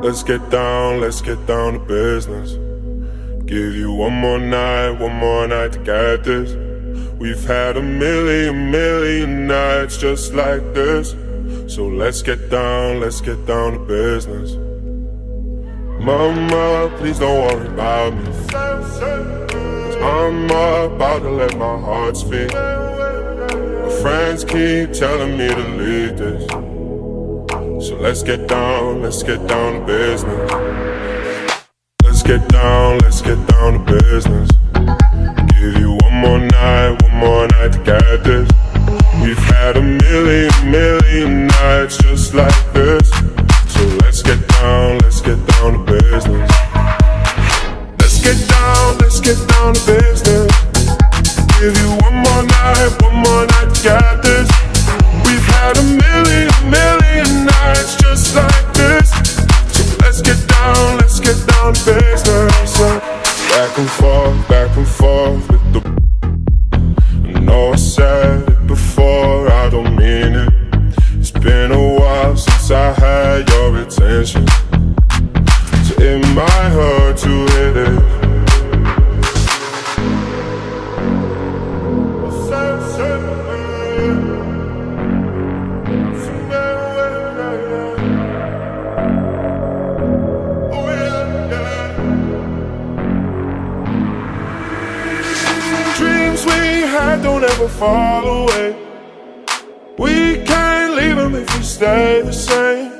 Let's get down to business. Give you one more night to get this. We've had a million nights just like this. So let's get down to business. Mama, please don't worry about me, 'cause I'm about to let my heart speak. My friends keep telling me to leave this. So let's get down to business. Let's get down to business. Give you one more night to get this. We've had a million nights just like this. So let's get down to business. Let's get down to business. Give you one more night to get this. We've had a million nights just like this. So let's get down to business. Back and forth with the. I know I said it before, I don't mean it. It's been a while since I had your attention, so it might hurt to hit it. Don't ever fall away. We can't leave them if we stay the same.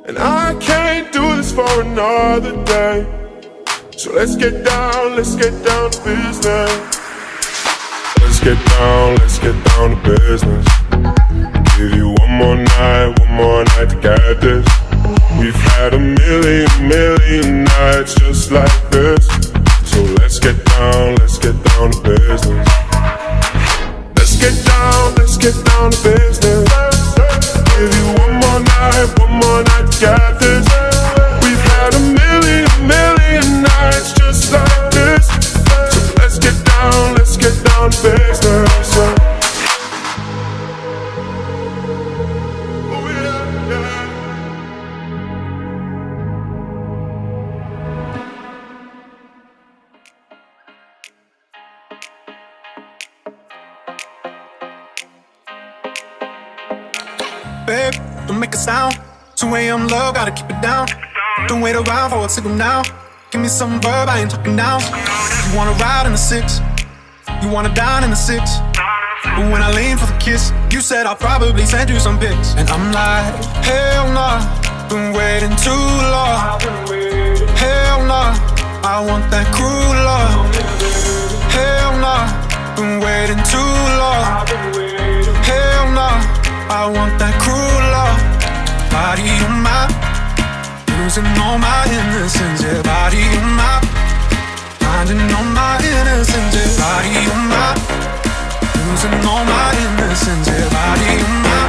And I can't do this for another day. So let's get down to business. Let's get down to business. Give you one more night to get this. We've had a million nights just like this. So let's get down to business. Let's get down to business. Give you one more night to get this. We've had a million nights just like this. So let's get down to business. Oh yeah. Babe, don't make a sound. 2 a.m. love, gotta keep it down. Don't wait around for a signal now. Give me some verb, I ain't talking down. You wanna ride in the 6, you wanna dine in the 6. But when I lean for the kiss, you said I'll probably send you some pics. And I'm like, hell nah, been waiting too long. Hell nah, I want that cruel love. Hell nah, been waiting too long. Hell nah, I want that cruel love. Body on my, losing all my innocence. Yeah, body on my, finding all my innocence. Yeah, body on my, losing all my innocence. Yeah, body on my,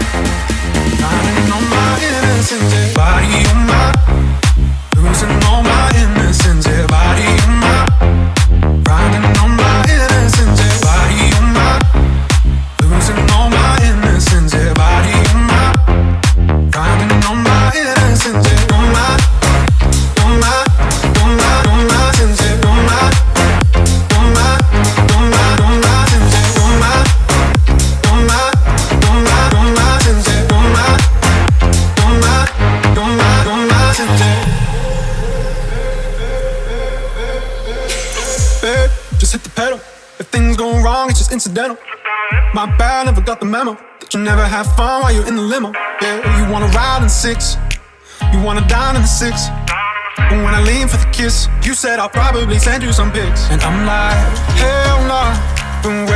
finding all my innocence. Yeah, body on my, losing all my innocence. Yeah, body on my, finding all my innocence. Yeah, body on my, losing all my innocence. Yeah, body on my, finding all my innocence. Yeah, on my, on my, on my, on my sense. Yeah, on my, on my, on my, on my sense. Yeah, on my, on my, on my, on my sense. Yeah, on my, on my, on my, on my sense. Yeah. Babe, just hit the pedal. If things go wrong, it's just incidental. My bad, never got the memo that you never have fun while you're in the limo. Yeah, you wanna ride in the 6, you wanna dine in the 6. But when I lean for the kiss, you said I'll probably send you some pics. And I'm like, hell nah, been